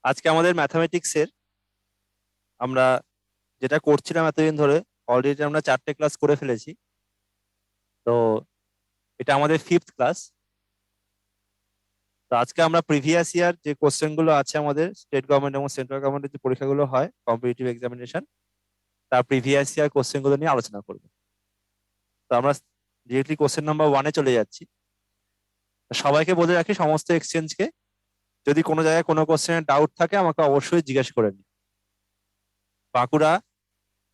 আজকে আমাদের ম্যাথামেটিক্সের আমরা যেটা করছিলাম এতদিন ধরে অলরেডি আমরা 4টে ক্লাস করে ফেলেছি। তো এটা আমাদের 5th ক্লাস। তো আজকে আমরা প্রিভিয়াস ইয়ার যে কোশ্চেন গুলো আছে আমাদের স্টেট গভর্নমেন্ট এবং সেন্ট্রাল গভর্নমেন্টের যে পরীক্ষাগুলো হয় কম্পিটিটিভ এক্সামিনেশন, তার প্রিভিয়াস ইয়ার কোশ্চেন গুলো নিয়ে আলোচনা করব। তো আমরা ডিরেক্টলি কোশ্চেন নাম্বার 1-এ চলে যাচ্ছি। সবাইকে বলে রাখি, সমস্ত এক্সচেঞ্জকে, যদি কোনো জায়গায় কোনো কোশ্চেনের ডাউট থাকে আমাকে অবশ্যই জিজ্ঞেস করে নিন। বাঁকুড়া,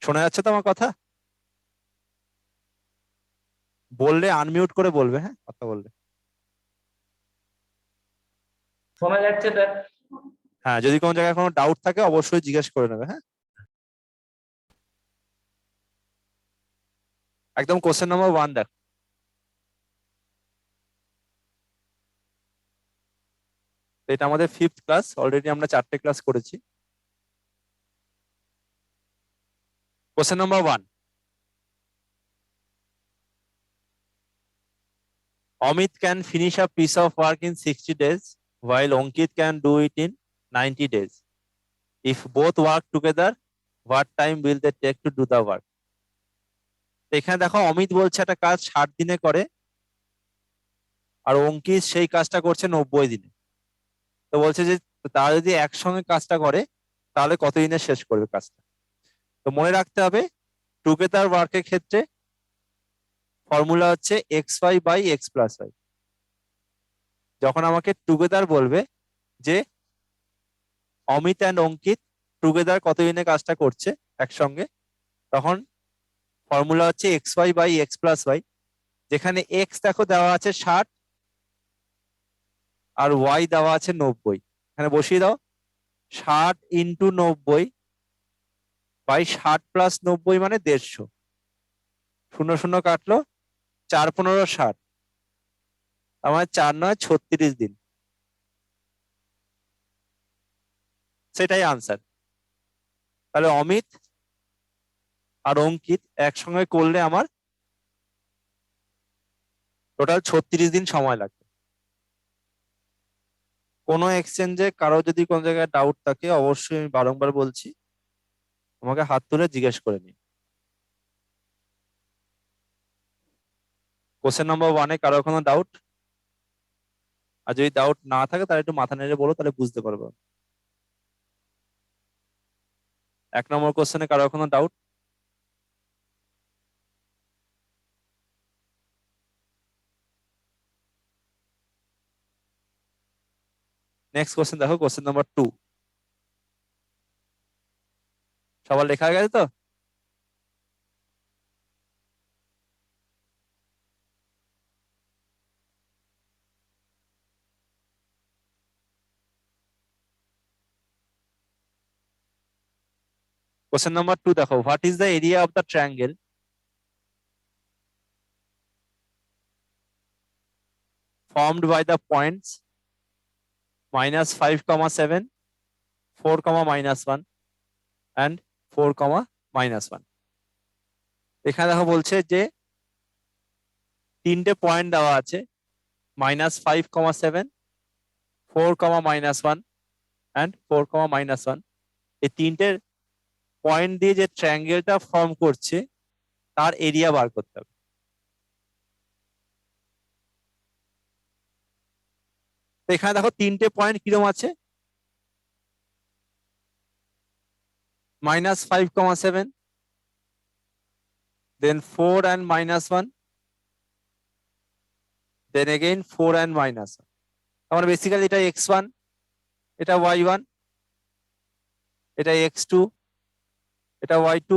শোনা যাচ্ছে তো আমার কথা? বললে আনমিউট করে বলবে, হ্যাঁ, কথা বললে। শোনা যাচ্ছে স্যার? হ্যাঁ, যদি কোনো জায়গায় কোনো ডাউট থাকে অবশ্যই জিজ্ঞেস করে নেবে। হ্যাঁ, একদম কোশ্চেন নাম্বার 1 দেখ। এটা আমাদের 5th ক্লাস, অলরেডি আমরা 4টে ক্লাস করেছি। Question number 1, Amit can finish a piece of work in 60 days while Ankit can do it in 90 days. If both work together, what time will they take to do the work? এখানে দেখো, অমিত বলছে একটা কাজ 60 দিনে করে আর অঙ্কিত সেই কাজটা করছে 90 দিনে। তো বলছে যে তারা যদি একসঙ্গে কাজটা করে তাহলে কত দিনে শেষ করবে কাজটা। তো মনে রাখতে হবে, টুগেদার ওয়ার্কের ক্ষেত্রে ফর্মুলা হচ্ছে xy/x+y। যখন আমাকে টুগেদার বলবে যে অমিত অ্যান্ড অঙ্কিত টুগেদার কতদিনে কাজটা করছে একসঙ্গে, তখন ফর্মুলা হচ্ছে xy/x+y। যেখানে এক্স দেখো দেওয়া আছে 60 আর ওয়াই দেওয়া আছে 90। এখানে বসিয়ে দাও, 60 ইন্টু 90/60 + 90 মানে 150। 0 0 কাটলো, 4 15 60, আমার 4 9 36 দিন। সেটাই আনসার। তাহলে অমিত আর অঙ্কিত একসঙ্গে করলে আমার টোটাল 36 দিন সময় লাগবে। কোনো এক্সচেঞ্জে কারো যদি কোনো জায়গায় ডাউট থাকে অবশ্যই আমি বারংবার বলছি আমাকে হাত তুলে জিজ্ঞেস করে নিন। কোশ্চেন নাম্বার 1-এ কারো কোনো ডাউট? আর যদি ডাউট না থাকে তাহলে একটু মাথা নেড়ে বলো, তাহলে বুঝতে পারবো। 1 নম্বর কোশ্চেনে কারো কোনো ডাউট? নেক্সট কোশ্চেন দেখো, কোশ্চেন নাম্বার 2। সবার লেখা হয়ে গেছে তো? কোশ্চেন নাম্বার 2 দেখো, what is the area of the triangle formed by the points -5, 7, 4, -1 and 4, -1? এখানে দেখো বলছে যে 3টে পয়েন্ট দেওয়া আছে, -5, 7, 4, -1 and 4, -1। এই 3টে পয়েন্ট দিয়ে যে ট্রায়াঙ্গেলটা ফর্ম করছে তার এরিয়া বার করতে হবে। তো এখানে দেখো 3টে পয়েন্ট কিরকম আছে, -5, 7, then 4 and -1, then again 4 and -1। আমার বেসিক্যালি এটা x1, এটা y1, এটা x2, এটা y2,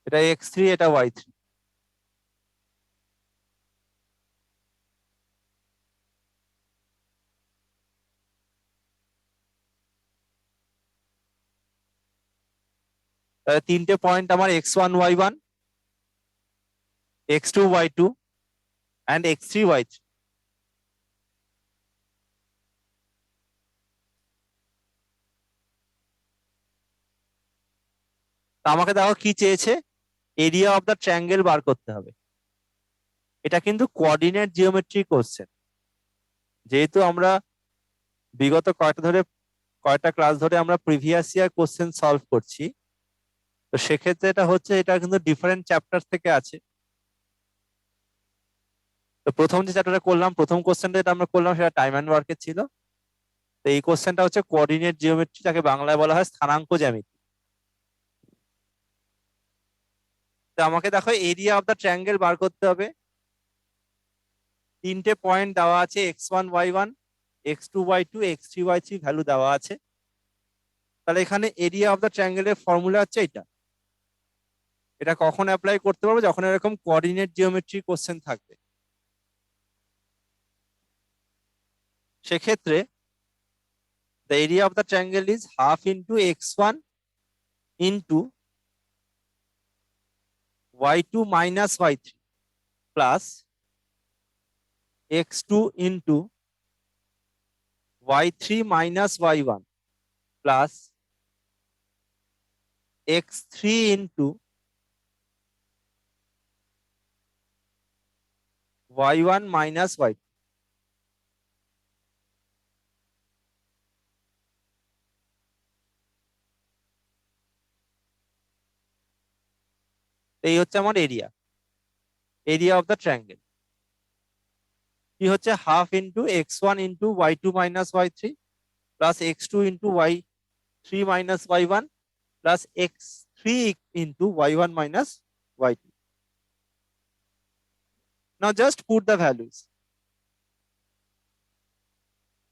এটা x3, এটা y3। তাহলে 3টে পয়েন্ট আমার x1 y1, x2 y2 and x3 y3। তা আমাকে দেখো কি চেয়েছে, এরিয়া অফ দ্য ট্রায়াঙ্গেল বার করতে হবে। এটা কিন্তু কোঅর্ডিনেট জিওমেট্রি কোশ্চেন। যেহেতু আমরা বিগত কয়টা ক্লাস ধরে আমরা প্রিভিয়াস ইয়ার কোশ্চেন সলভ করছি, তো সেক্ষেত্রে এটা কিন্তু ডিফারেন্ট চ্যাপ্টার থেকে আছে। তো প্রথম যে চ্যাপ্টারটা করলাম, প্রথম কোশ্চেনটা যেটা আমরা করলাম সেটা টাইম অ্যান্ড ওয়ার্কের ছিল। তো এই কোশ্চেনটা হচ্ছে কোঅর্ডিনেট জিওমেট্রি, যাকে বাংলায় বলা হয় স্থানাঙ্ক জ্যামিতি। তো আমাকে দেখো এরিয়া অফ দ্য ট্রায়াঙ্গেল বার করতে হবে। তিনটে পয়েন্ট দেওয়া আছে, x1 y1, x2 y2, x3 y3 value দেওয়া আছে। তাহলে এখানে এরিয়া অফ দ্য ট্রায়াঙ্গেলের ফর্মুলা হচ্ছে এটা কখন অ্যাপ্লাই করতে পারবো? যখন এরকম কোঅর্ডিনেট জিওমেট্রি কোশ্চেন থাকবে। সেক্ষেত্রে the area of the triangle is half into x1 into y2 minus y3 plus x2 into y3 minus y1 plus x3 into y1 minus y2। এই হচ্ছে আমার এরিয়া অফ দ্য ট্রায়াঙ্গেল। কি হচ্ছে? Half into x1 into y2 minus y3 plus x2 into y3 minus y1 plus x3 into y1 minus y2। Now just put the values.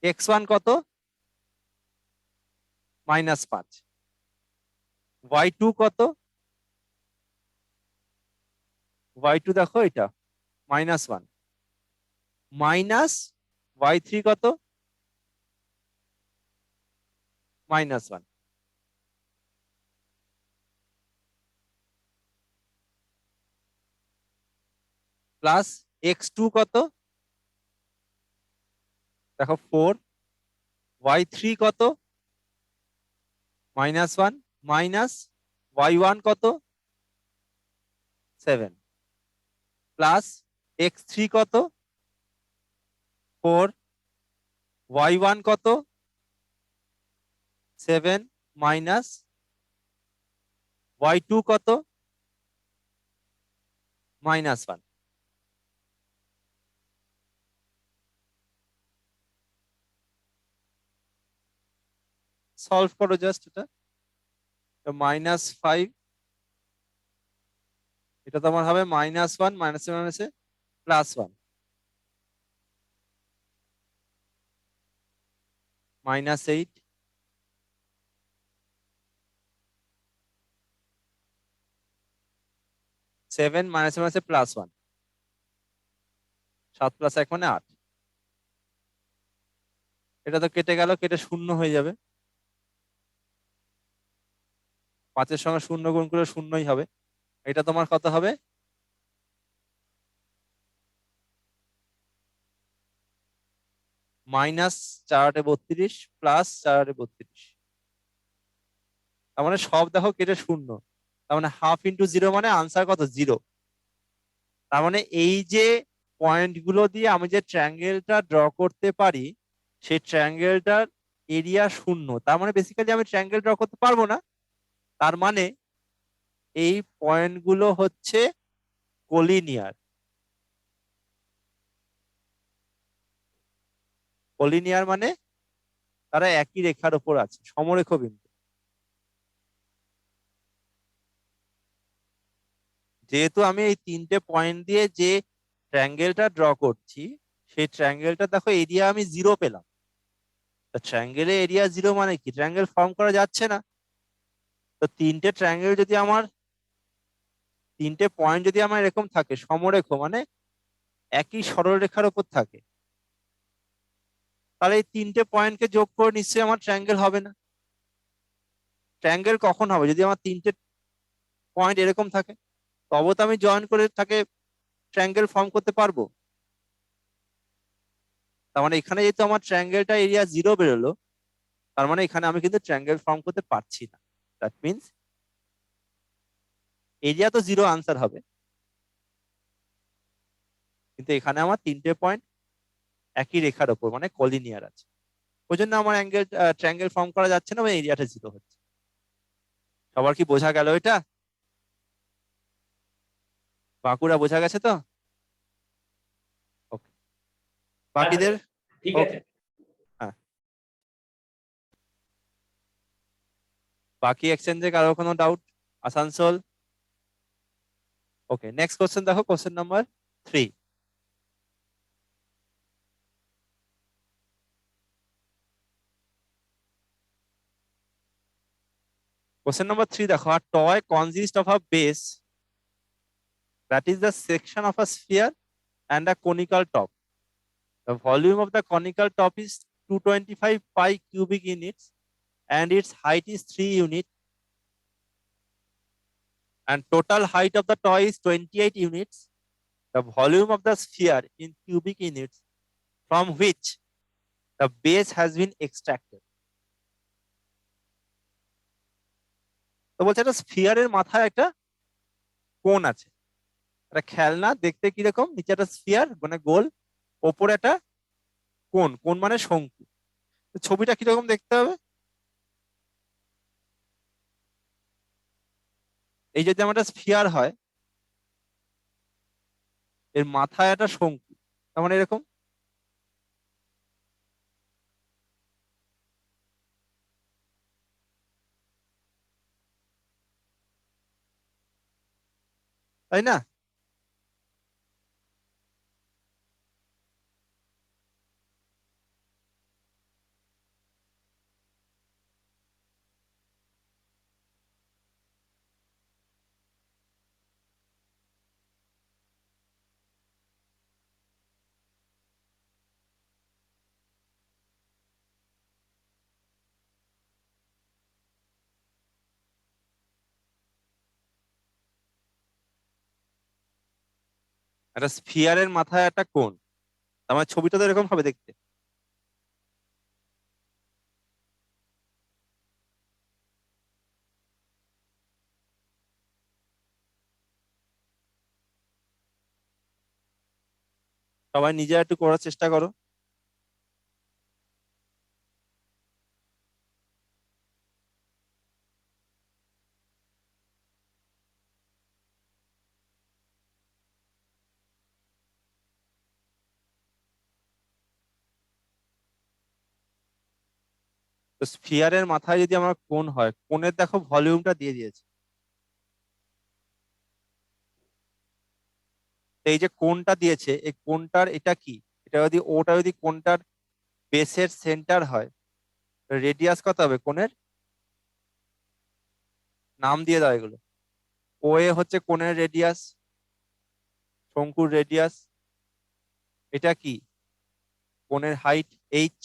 x1 কত? -5। y2 কত? y2 দেখো এটা -1 minus y3 কত? -1 plus x2 কত? দেখো 4। y3 কত? -1 minus y1 কত? 7 plus x3 কত? 4। y1 কত? 7 মাইনাস y2 কত? -1। সলভ করো জাস্ট এটা। -5, এটা তোমার হবে -1 মাইনাসে +1 -8 7 মাইনাসে +1 7 + 1 মানে 8। এটা তো কেটে গেল, কেটে শূন্য হয়ে যাবে। 5-এর সঙ্গে 0 গুণ করে শূন্যই হবে। এটা তোমার কত হবে? -4×8 = 32 +4×8 = 32। তার মানে সব দেখো কেটে শূন্য। তার মানে হাফ ইন্টু 0 মানে আনসার কত? 0। তার মানে এই যে পয়েন্ট গুলো দিয়ে আমি যে ট্রায়াঙ্গেলটা ড্র করতে পারি, সেই ট্রায়াঙ্গেলটার এরিয়া 0। তার মানে বেসিক্যালি আমি ট্রায়াঙ্গেল ড্র করতে পারবো না। তার মানে এই পয়েন্ট গুলো হচ্ছে কোলিনিয়ার। কোলিনিয়ার মানে তারা একই রেখার উপর আছে, সমরেখ বিন্দু। যেহেতু আমি এই তিনটে পয়েন্ট দিয়ে যে ট্রায়াঙ্গেলটা ড্র করছি, সেই ট্রায়াঙ্গেলটা দেখো এরিয়া আমি 0 পেলাম। ট্রায়াঙ্গেলে এরিয়া 0 মানে কি? ট্রায়াঙ্গেল ফর্ম করা যাচ্ছে না। তো তিনটে পয়েন্ট যদি আমার এরকম থাকে, সমরেখ মানে একই সরলরেখার উপর থাকে, তাহলে এই তিনটে পয়েন্টকে যোগ করে নিশ্চয়ই আমার ট্রায়াঙ্গেল হবে না। ট্রায়াঙ্গেল কখন হবে? যদি আমার তিনটে পয়েন্ট এরকম থাকে, তবে তো আমি জয়েন করে তাকে ট্রায়াঙ্গেল ফর্ম করতে পারবো। তার মানে এখানে যেহেতু আমার ট্রায়াঙ্গেলটা এরিয়া 0 বেরোলো, তার মানে এখানে আমি কিন্তু ট্রায়াঙ্গেল ফর্ম করতে পারছি না। দ্যাট মিনস এরিয়া তো 0 আনসার হবে। কিন্তু এখানে আমার 3টে পয়েন্ট একই রেখার ওপর মানে কলিনিয়ার আছে, ওই জন্য আমার ট্রায়াঙ্গেল ফর্ম করা যাচ্ছে না, এরিয়াটা 0 হচ্ছে। সবার কি বোঝা গেল এটা? বাঁকুড়া বোঝা গেছে তো? ওকে, বাকিদের? ঠিক ওকে, আছে। হ্যাঁ। বাকি এক্সচেঞ্জে কারো কোনো ডাউট? আসানসোল? ওকে, নেক্সট কোশ্চেন দেখো, কোশ্চেন নাম্বার 3। Question number 3 দেখো, a toy consists of a base that is the section of a sphere and a conical top. The volume of the conical top is 225 pi cubic units and its height is 3 units, and total height of the toy is 28 units. The volume of the sphere in cubic units from which the base has been extracted. তো বলছে একটা স্ফিয়ারের মাথায় একটা কোণ আছে, একটা খেলনা দেখতে কিরকম, নিচে একটা স্ফিয়ার মানে গোল, ওপরে একটা কোণ, কোণ মানে শঙ্কু। তো ছবিটা কিরকম দেখতে হবে? এই যদি আমার একটা স্ফিয়ার হয়, এর মাথায় একটা শঙ্কু, তার মানে এরকম। তাই না? একটা স্ফিয়ারের মাথায় একটা কোণ, তার মানে ছবিটা তো এরকম হবে দেখতে। সবাই নিজে একটু করার চেষ্টা করো। তো স্ফিয়ারের মাথায় যদি আমার কোণ হয়, কোণের দেখো ভলিউমটা দিয়ে দিয়েছে। তো এই যে কোণটা দিয়েছে, এই কোণটার এটা কি, এটা যদি ওটা যদি কোণটার বেসের সেন্টার হয়, রেডিয়াস কত হবে কোণের? নাম দিয়ে দাও এগুলো। ও এ হচ্ছে কোণের রেডিয়াস, শঙ্কুর রেডিয়াস। এটা কি? কোণের হাইট এইচ।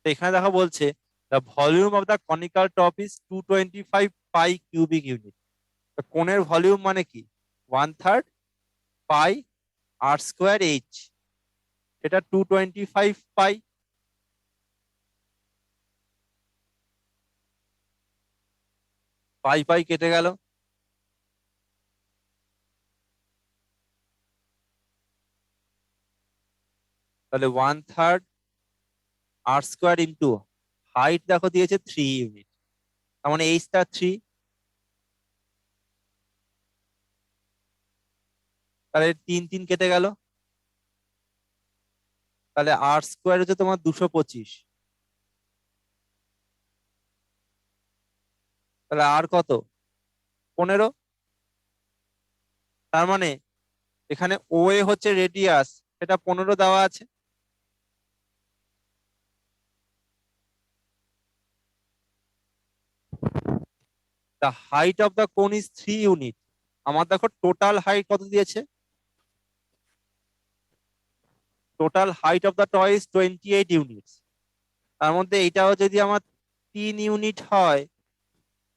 তো এখানে দেখো বলছে the volume of the conical top is 225 pi cubic unit. কোণের ভলিউম মানে কি? 1/3 পাই আর স্কোয়ার এইচ, সেটা 225 পাই। পাই পাই কেটে গেল, তাহলে 1/3 আর স্কোয়ার ইন্টু হাইট দেখো দিয়েছে 3 ইউনিট, তার মানে এইচটা 3, তাহলে 3 3 কেটে গেল, তাহলে আর স্কোয়ার হচ্ছে তোমার 225, তাহলে আর কত? 15। তার মানে এখানে ও এ হচ্ছে রেডিয়াস, সেটা 15 দেওয়া আছে। দ্য হাইট অফ দ্য কোন ইজ 3 ইউনিট। আমার দেখো টোটাল হাইট কত দিয়েছে? Total height of the toy is 28 units. তার মধ্যে এইটাও যদি আমার 3 ইউনিট হয়,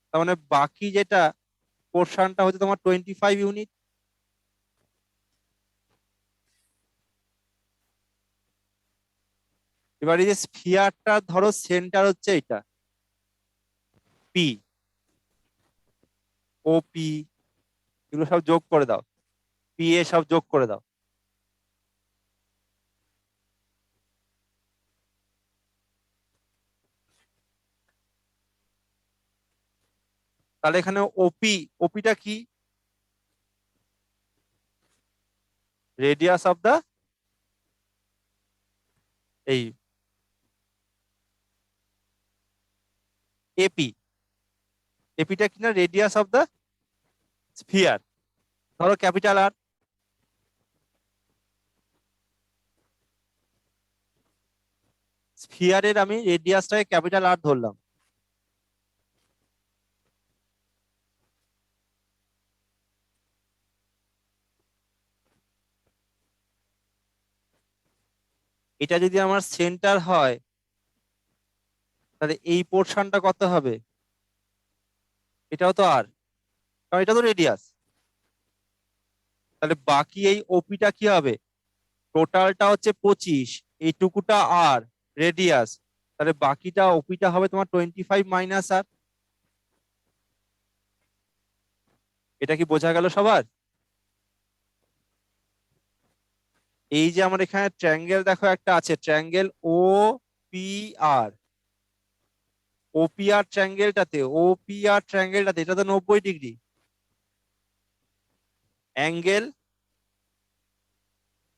তার মানে বাকি যেটা পোর্শনটা হচ্ছে তোমার 25 ইউনিট। এবার এই যে স্ফিয়ারটা ধরো সেন্টার হচ্ছে এটা, পি, ওপি, এগুলো সব যোগ করে দাও, পি এ সব যোগ করে দাও। তাহলে এখানে ওপি, ওপিটা কি? রেডিয়াস অফ দা, এই এপি, এপিটা কি না রেডিয়াস অফ দা স্ফিয়ার। ধরো ক্যাপিটাল আর, স্ফিয়ারের আমি রেডিয়াসটাকে ক্যাপিটাল আর ধরলাম। এটা যদি আমার সেন্টার হয় তাহলে এই পোর্শনটা কত হবে? এটাও তো আর, কারণ এটা তো রেডিয়াস। তাহলে বাকি এই ওপিটা কি হবে? টোটালটা হচ্ছে 25, এইটুকুটা আর রেডিয়াস, তাহলে বাকিটা ওপিটা হবে তোমার 25 মাইনাস আর। এটা কি বোঝা গেল সবার? এই যে আমার এখানে ট্রায়াঙ্গেল দেখো একটা আছে, ট্রায়াঙ্গেল ও পি আর, ওপিআর ট্রায়াঙ্গেলটাতে, ওপিআর ট্রায়াঙ্গেলটাতে এটা তো 90 degree. Angle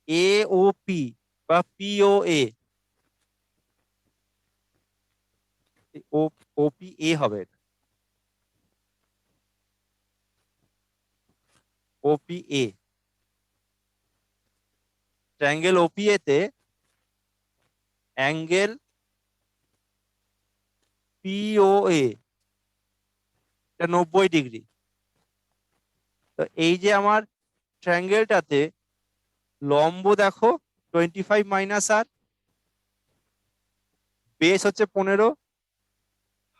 A O P বা পিও এ, ও ওপি এ হবে, ওপি এ। ট্রায়াঙ্গেল ওপিএ তে অ্যাঙ্গেল পিওএ এটা 90 ডিগ্রি। তো এই যে আমার ট্রায়াঙ্গেলটাতে লম্ব দেখো 25 মাইনাস আর, বেস হচ্ছে 15,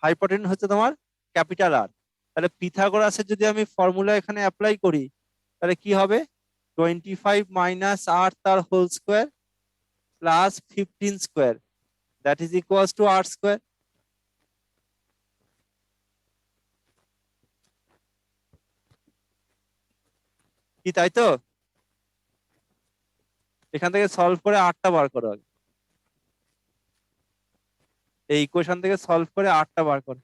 হাইপোটেনিউজ হচ্ছে তোমার ক্যাপিটাল আর। তাহলে পিথাগোরাসের যদি আমি ফর্মুলা এখানে অ্যাপ্লাই করি তাহলে কি হবে? 25 মাইনাস আর তার whole square plus 15 square, that is equals to R square. কি তাই তো? এখান থেকে সলভ করে আরটা বার করো আগে, এই ইকুয়েশন থেকে সলভ করে আরটা বার করো।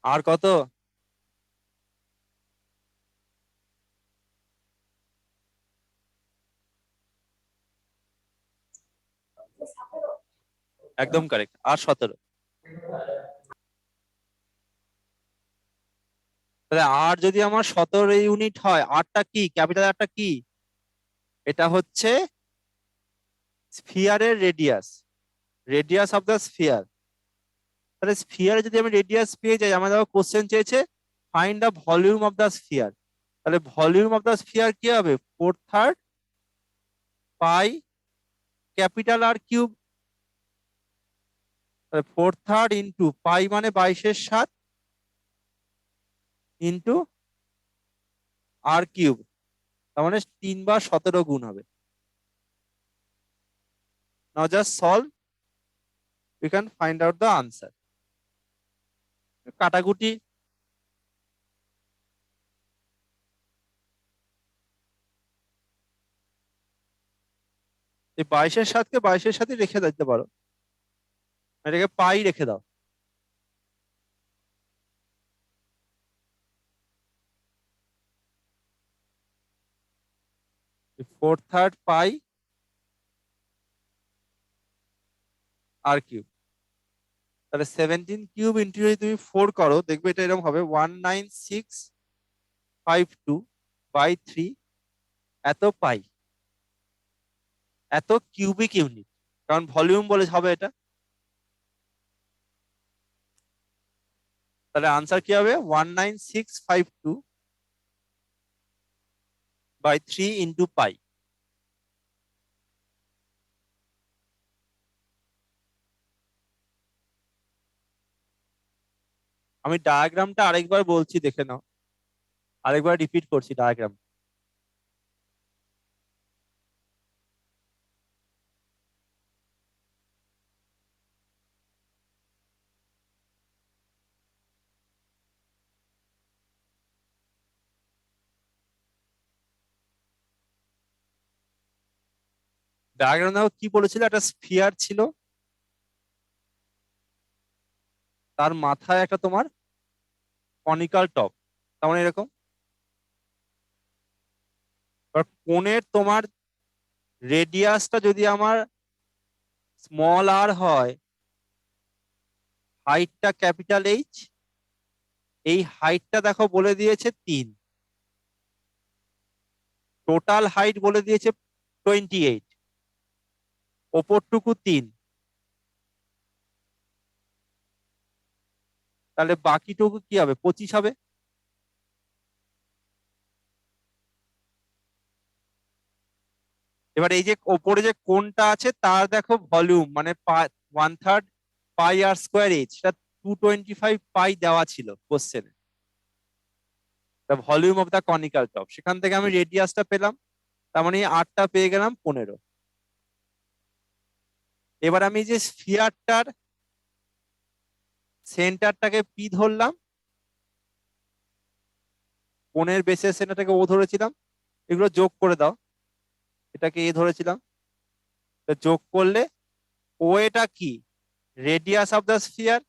আর কত? একদম কারেক্ট, আর 17। তাহলে আর যদি আমার 17 ইউনিট হয়, আরটা কি, ক্যাপিটাল আরটা কি? এটা হচ্ছে স্ফিয়ারের radius, radius of the sphere. তাহলে স্ফিয়ারে যদি আমি রেডিয়াস পেয়ে যাই, আমাদের কোশ্চেন চেয়েছে find the volume of the sphere. তাহলে ভলিউম অফ দ্য স্ফিয়ার কি হবে? 4/3 পাই ক্যাপিটাল আর কিউব। তাহলে 4/3 ইন্টু পাই মানে 22/7 ইন্টু আর কিউব, তার মানে 3/17 গুণ হবে। Now just solve, you can find out the answer. কাটাকুটি, এই 22/7 কে 22-এর সাথে রেখে দিতে পারো, এটাকে পাই রেখে দাও। 4/3 পাই আর কিউব। তাহলে 17 কিউব ইন্টু যদি তুমি 4 করো দেখবে এটা এরকম হবে 19652/3 এত পাই, এত কিউবিক ইউনিট, কারণ ভলিউম বলে হবে এটা। তাহলে আনসার কি হবে 19652/3 ইন্টু পাই। আমি ডায়াগ্রামটা আরেকবার বলছি, দেখে নাও, আরেকবার রিপিট করছি ডায়াগ্রাম। ডায়াগ্রাম দেখো কি বলেছিল, একটা স্ফিয়ার ছিল, তার মাথায় একটা তোমার কনিক্যাল টপ, তার মানে এরকম। এবার কোণের তোমার রেডিয়াসটা যদি আমার স্মল আর হয়, হাইটটা ক্যাপিটাল এইচ, এই হাইটটা দেখো বলে দিয়েছে 3, টোটাল হাইট বলে দিয়েছে 28, ওপরটুকু 3, তাহলে বাকিটুকু কি হবে 25 হবে। এবার এই যে ওপরে যে কোণটা আছে তার দেখো ভলিউম মানে 1/3 পাই আর স্কোয়ার এইচ, সেটা 225 পাই দেওয়া ছিল কোশ্চেনে, volume of the conical top. সেখান থেকে আমি রেডিয়াসটা পেলাম, তার মানে 8টা পেয়ে গেলাম 15। এবার আমি যে স্ফিয়ারটার সেন্টারটাকে পি ধরলাম, কোণের বেসের সেন্টারটাকে ও ধরেছিলাম, এগুলো যোগ করে দাও, এটাকে এ ধরেছিলাম, তো যোগ করলে ও এটা কি রেডিয়াস অফ দ্য স্ফিয়ার,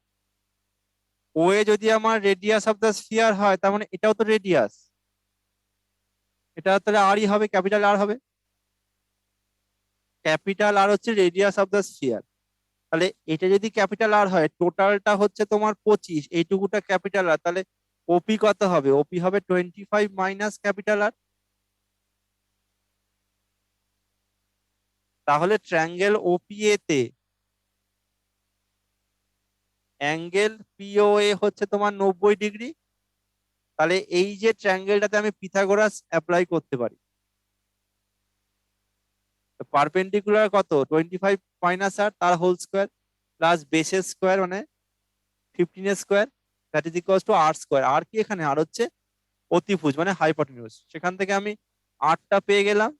ও এ যদি আমার রেডিয়াস অফ দ্য স্ফিয়ার হয় তার মানে এটাও তো রেডিয়াস, এটা তাহলে আরই হবে, ক্যাপিটাল আর হবে, ক্যাপিটাল আর হচ্ছে রেডিয়াস অফ দ্য স্ফিয়ার। তাহলে এটা যদি ক্যাপিটাল আর হয়, টোটালটা হচ্ছে তোমার 25, এইটুকুটা ক্যাপিটাল আর, তাহলে ওপি কত হবে, ওপি হবে 25 মাইনাস ক্যাপিটাল আর। তাহলে ট্রায়াঙ্গেল ওপিএ তে অ্যাঙ্গেল পিওএ হচ্ছে তোমার 90 ডিগ্রি। তাহলে এই যে ট্রায়াঙ্গেলটাতে আমি পিথাগোরাস অ্যাপ্লাই করতে পারি। পারপেন্ডিকুলার কত 25 মাইনাস আর তার হোল স্কোয়ার প্লাস বেসের স্কোয়ার মানে 15 square, that is equals to R square. আর কি এখানে আর হচ্ছে অতিভুজ মানে হাইপোটেনিউজ। সেখান থেকে আমি 8টা পেয়ে গেলাম।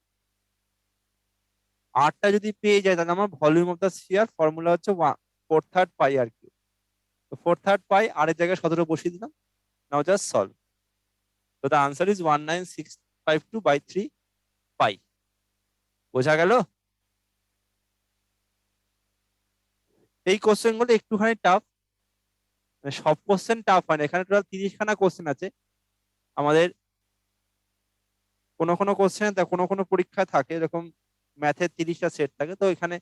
8টা যদি পেয়ে যায় তাহলে আমার volume of the sphere formula হচ্ছে 4/3 পাই আর কিউ। তো 4/3 পাই আর এর জায়গায় 17 বসিয়ে দিলাম। নাও জাস্ট সলভ। তো দ্য আনসার ইজ 19652/3 পাই। বোঝা গেল? এই কোশ্চেন গুলো একটুখানি টাফ, সব কোশ্চেন টাফ হয় না, এখানে টোটাল 30খানা কোশ্চেন আছে আমাদের। কোনো কোনো কোশ্চেন কোনো কোনো পরীক্ষায় থাকে এরকম ম্যাথের 30টা সেট থাকে, তো এখানে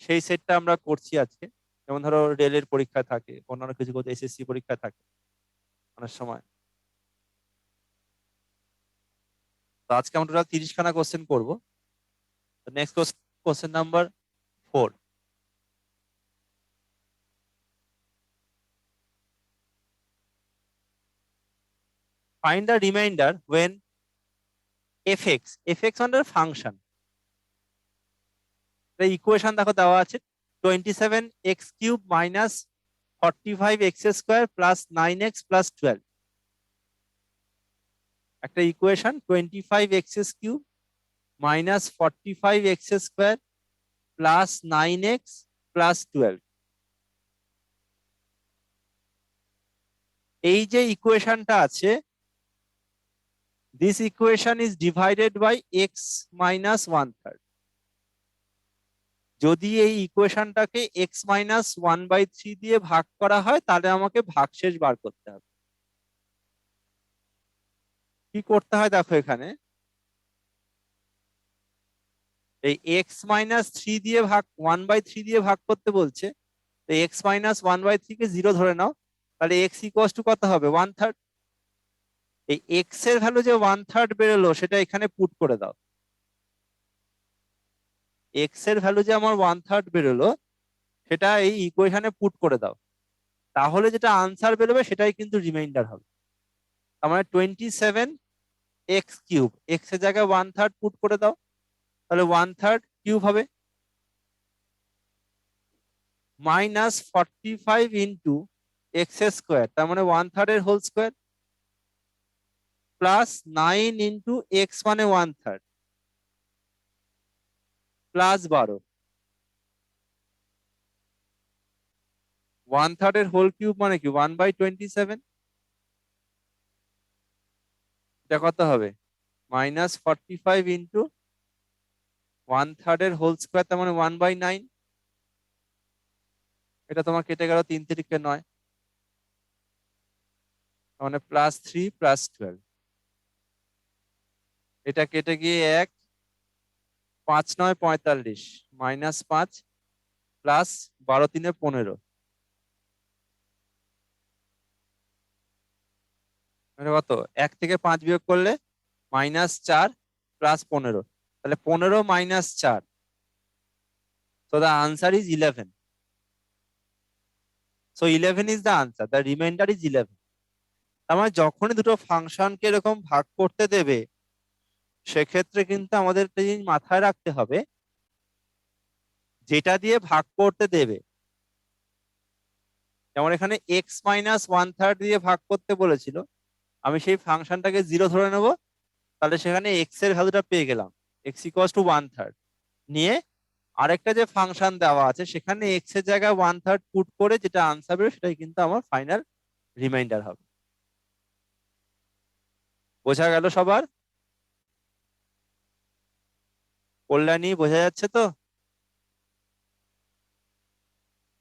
সেই সেটটা আমরা করছি আজকে। যেমন ধরো রেলের পরীক্ষা থাকে, অন্যান্য কিছু কিছু এসএসসি পরীক্ষা থাকে অনেক সময়। তো আজকে আমরা টোটাল 30খানা কোশ্চেন করবো। Next question number 4। Find the reminder when fx মানে ফাংশন, ইকুয়েশন দেখো দেওয়া আছে 27x³ minus 45x² plus 9x plus 12। একটা equation 25x³ minus 45x² plus 9x plus 12। এই যে ইকুয়েশনটা আছে, this equation is divided by x minus 1/3। যদি এই ইকুয়েশনটাকে x-1/3 দিয়ে ভাগ করা হয় তাহলে আমাকে ভাগশেষ বার করতে হবে। কি করতে হয় দেখো, এখানে এই এক্স মাইনাস থ্রি দিয়ে ভাগ 1/3 দিয়ে ভাগ করতে বলছে, তো এক্স মাইনাস 1/3 কে 0 ধরে নাও, তাহলে এক্স ইকুয়ালস টু কত হবে? 1/3। এই এক্স এর ভ্যালু যে 1/3 বেরোলো সেটা এখানে পুট করে দাও। এক্স এর ভ্যালু যে আমার 1/3 বেরোলো সেটা এই ইকুয়েশনে পুট করে দাও, তাহলে যেটা আনসার বেরোবে সেটাই কিন্তু রিমাইন্ডার হবে। তার মানে 27x³ এক্স এর জায়গায় 1/3 পুট করে দাও, তাহলে 1/3 কিউব হবে, মাইনাস 45 ইন্টু x², তার মানে 1/3 এর whole square, plus 9 into x মানে 1/3, প্লাস 12, 1/3 এর হোল কিউব মানে কি 1/27, এটা কত হবে? মাইনাস 45 ইন্টু 1/3 এর হোল স্কোয়ার, তার মানে 1/9, এটা তোমার কেটে গেল 3 তিরিকে 9, মানে প্লাস 3 প্লাস 12, এটা কেটে গিয়ে 1, 5 9 45, মাইনাস 5 প্লাস 12 3 15, মানে কত? 1 থেকে 5 বিয়োগ করলে -4 প্লাস 15, তাহলে 15 minus 4, so the answer is 11. So 11 is the answer, the remainder is 11. তার মানে যখনই দুটো ফাংশনকে এরকম ভাগ করতে দেবে সেক্ষেত্রে কিন্তু আমাদের একটা জিনিস মাথায় রাখতে হবে, যেটা দিয়ে ভাগ করতে দেবে, যেমন এখানে এক্স মাইনাস 1/3 দিয়ে ভাগ করতে বলেছিল, আমি সেই ফাংশনটাকে 0 ধরে নেব, তাহলে সেখানে এক্স এর ভ্যালুটা পেয়ে গেলাম, এক্স ইকুয়ালস টু 1/3, নিয়ে আরেকটা যে ফাংশন দেওয়া আছে সেখানে এক্স এর জায়গায় 1/3 পুট করে যেটা আনসার বেরোবে সেটাই কিন্তু আমার ফাইনাল রিমাইন্ডার হবে। বোঝা গেল সবার? কল্যাণী বোঝা যাচ্ছে তো?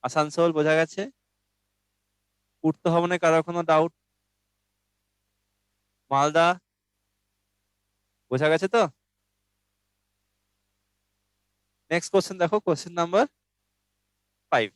আসানসোল বোঝা গেছে? উঠতে হবে না কারো কোনো ডাউট? মালদা বোঝা গেছে তো? নেক্সট কোশ্চেন দেখো, কোশ্চেন নাম্বার 5।